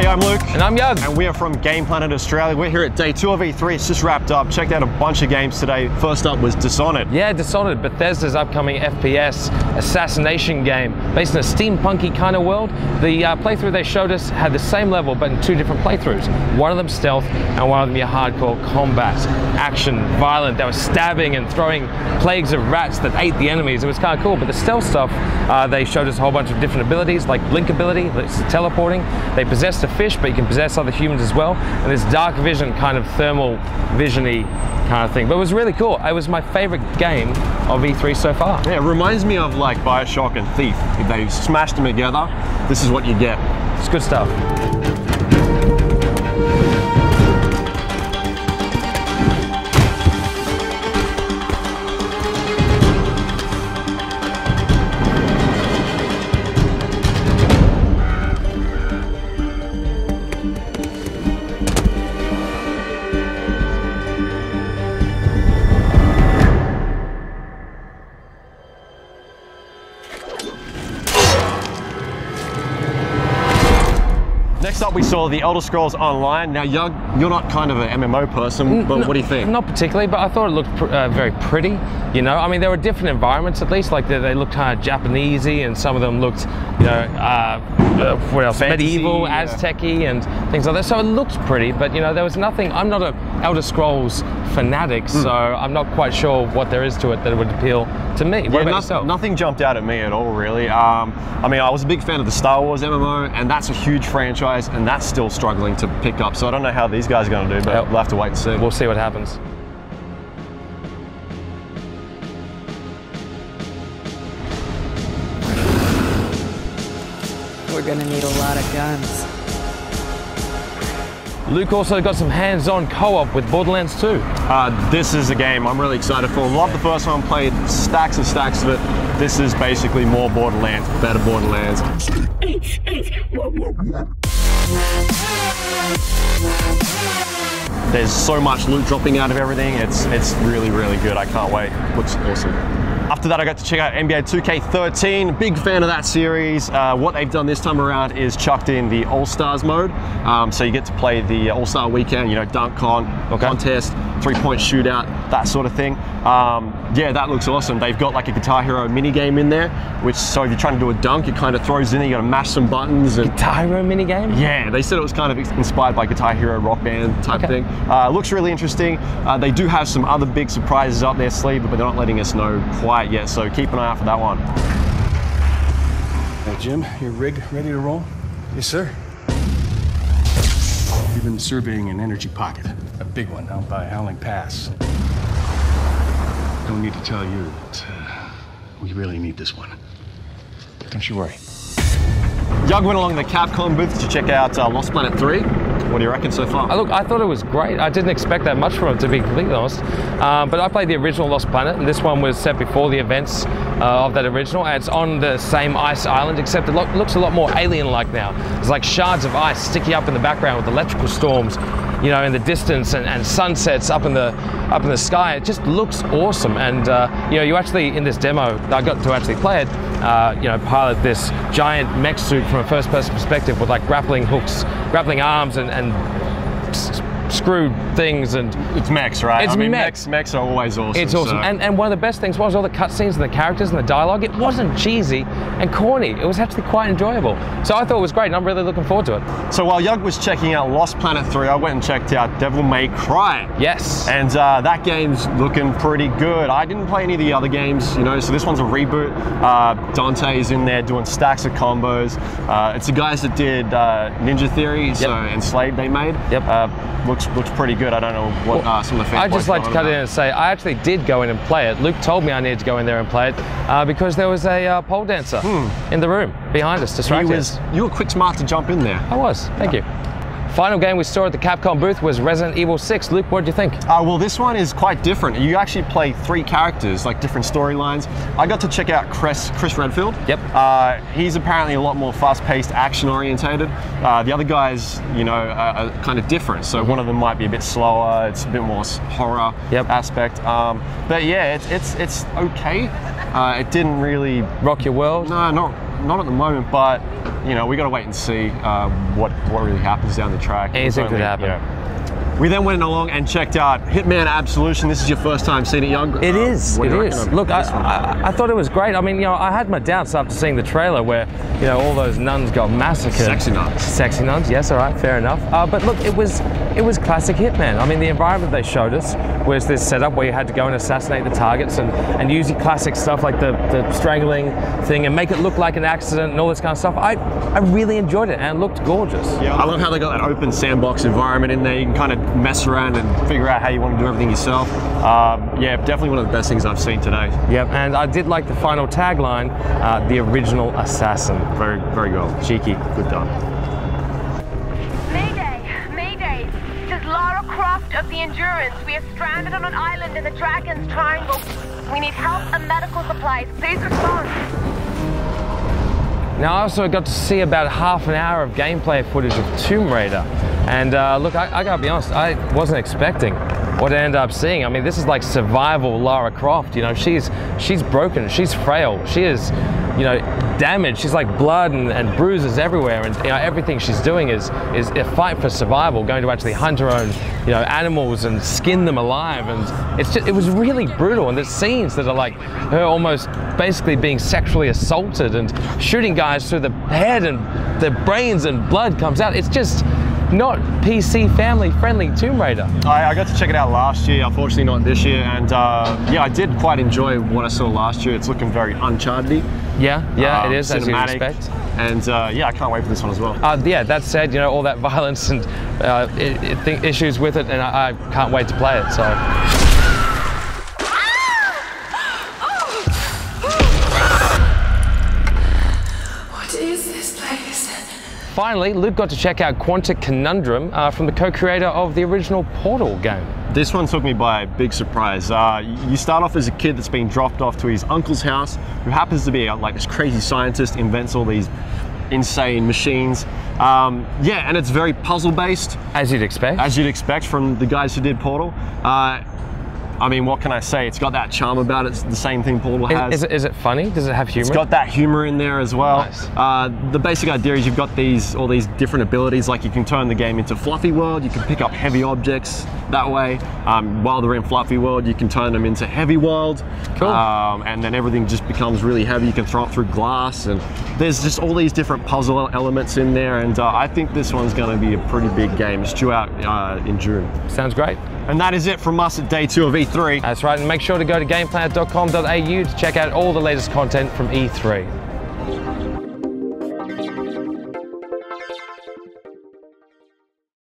Hey, I'm Luke. And I'm Yug. And we are from Gameplanet Australia. We're here at day 2 of E3. It's just wrapped up. Checked out a bunch of games today. First up was Dishonored. Yeah, Dishonored, Bethesda's upcoming FPS assassination game based in a steampunky kind of world. The playthrough they showed us had the same level, but in 2 different playthroughs. One of them stealth, and one of them your hardcore combat. Action, violent. They were stabbing and throwing plagues of rats that ate the enemies. It was kind of cool. But the stealth stuff, they showed us a whole bunch of different abilities, like blink ability, that's teleporting. They possessed a fish, but you can possess other humans as well. And this dark vision, kind of thermal vision-y kind of thing. But it was really cool. It was my favorite game of E3 so far. Yeah, it reminds me of like Bioshock and Thief. If they smashed them together, this is what you get. It's good stuff. Next up, we saw the Elder Scrolls Online. Now, Yug, you're not kind of an MMO person, but what do you think? Not particularly, but I thought it looked very pretty. You know, I mean, there were different environments at least. Like they looked kind of Japanesey, and some of them looked, you know, what else? Fantasy, medieval, Aztec-y, and things like that. So it looked pretty, but you know, there was nothing. I'm not an Elder Scrolls fanatic, so I'm not quite sure what there is to it that would appeal to me. What about yourself? Nothing jumped out at me at all, really. I mean, I was a big fan of the Star Wars MMO, and that's a huge franchise, and that's still struggling to pick up. So I don't know how these guys are going to do, but we'll have to wait and see. We'll see what happens. We're gonna need a lot of guns. Luke also got some hands-on co-op with Borderlands 2. This is a game I'm really excited for. Love the first one, played stacks and stacks of it. This is basically more Borderlands, better Borderlands. There's so much loot dropping out of everything. It's really, really good. I can't wait. Looks awesome. After that, I got to check out NBA 2K13. Big fan of that series. What they've done this time around is chucked in the All-Stars mode. So you get to play the All-Star weekend, you know, dunk contest, 3-point shootout, that sort of thing. Yeah, that looks awesome. They've got like a Guitar Hero mini game in there, which, so if you're trying to do a dunk, it kind of throws in, you gotta mash some buttons. And Guitar Hero mini game? Yeah, they said it was kind of inspired by Guitar Hero Rock Band type thing. Looks really interesting. They do have some other big surprises up their sleeve, but they're not letting us know quite yet, so keep an eye out for that one. Hey Jim, your rig ready to roll? Yes, sir. We've been surveying an energy pocket, a big one out by Howling Pass. Don't need to tell you that we really need this one. Don't you worry. Yug went along the Capcom booth to check out Lost Planet 3. What do you reckon so far? Look, I thought it was great. I didn't expect that much from it, to be completely honest. But I played the original Lost Planet, and this one was set before the events of that original, and it's on the same ice island, except it looks a lot more alien-like now. There's like shards of ice sticking up in the background with electrical storms, you know, in the distance, and sunsets up in the sky. It just looks awesome. And you know, you actually, in this demo, I got to actually play it, you know, pilot this giant mech suit from a first-person perspective with like grappling hooks, grappling arms, and screw things, and it's mechs, right? It's mechs are always awesome. It's awesome, so. And one of the best things was all the cutscenes and the characters and the dialogue. It wasn't cheesy and corny. It was actually quite enjoyable. So I thought it was great, and I'm really looking forward to it. So while Yug was checking out Lost Planet 3, I went and checked out Devil May Cry. Yes. And that game's looking pretty good. I didn't play any of the other games, you know, so this one's a reboot. Dante's in there doing stacks of combos. It's the guys that did Ninja Theory, so Enslaved they made. Looks pretty good. I don't know what some of the fanboys I'd just like to cut in and say I actually did go in and play it. Luke told me I needed to go in there and play it because there was a pole dancer in the room behind us, distracting us. You were quick smart to jump in there. I was. Thank you. Final game we saw at the Capcom booth was Resident Evil 6. Luke, what did you think? Well, this one is quite different. You actually play 3 characters, like different storylines. I got to check out Chris Redfield. Yep. He's apparently a lot more fast-paced, action-orientated. The other guys, you know, are kind of different. So one of them might be a bit slower. It's a bit more horror aspect. But yeah, it's okay. It didn't really rock your world. No, not at the moment, but you know, we got to wait and see what really happens down the track. Anything could happen. Yeah. We then went along and checked out Hitman Absolution. This is your first time seeing it, Young? It is. What It do you reckon is. of Look, this one? I thought it was great. I mean, you know, I had my doubts after seeing the trailer where, you know, all those nuns got massacred. Sexy nuns. Sexy nuns. Yes, all right, fair enough. But look, it was classic Hitman. I mean, the environment they showed us was this setup where you had to go and assassinate the targets and use your classic stuff like the strangling thing and make it look like an accident and all this kind of stuff. I really enjoyed it and it looked gorgeous. Yeah, I love how they got that open sandbox environment in there. You can kind of mess around and figure out how you want to do everything yourself. Yeah, definitely one of the best things I've seen today. Yep, and I did like the final tagline, the original assassin. Very, very well. Cheeky. Good done. Mayday! This is Lara Croft of the Endurance. We are stranded on an island in the Dragon's Triangle. We need help and medical supplies. Please respond. Now, I also got to see about half an hour of gameplay footage of Tomb Raider. And look, I gotta be honest, I wasn't expecting what I ended up seeing. I mean, this is like survival Lara Croft, you know, she's broken, she's frail, she is, you know, damaged, she's like blood and bruises everywhere, and you know, everything she's doing is a fight for survival, going to actually hunt her own, you know, animals and skin them alive, and it was really brutal. And there's scenes that are like her almost basically being sexually assaulted and shooting guys through the head, and their brains and blood comes out. It's just not PC family friendly Tomb Raider. I got to check it out last year, unfortunately not this year, and yeah, I did quite enjoy what I saw last year. It's looking very Uncharted-y. Yeah, it is, as you'd cinematic. expect. And yeah, I can't wait for this one as well. Yeah, that said, you know, all that violence and issues with it, and I can't wait to play it, so. What is this place? Finally, Luke got to check out Quantic Conundrum from the co-creator of the original Portal game. This one took me by a big surprise. You start off as a kid that's been dropped off to his uncle's house, who happens to be like this crazy scientist, invents all these insane machines. Yeah, and it's very puzzle based. As you'd expect. As you'd expect from the guys who did Portal. I mean, what can I say? It's got that charm about it. It's the same thing Portal has. Is it funny? Does it have humor? It's got that humor in there as well. Nice. The basic idea is you've got all these different abilities. Like you can turn the game into Fluffy World. You can pick up heavy objects that way. While they're in Fluffy World, you can turn them into Heavy World. Cool. And then everything just becomes really heavy. You can throw it through glass, and there's just all these different puzzle elements in there. And I think this one's going to be a pretty big game. It's due out in June. Sounds great. And that is it from us at day 2 of E3. That's right, and make sure to go to gameplanet.com.au to check out all the latest content from E3.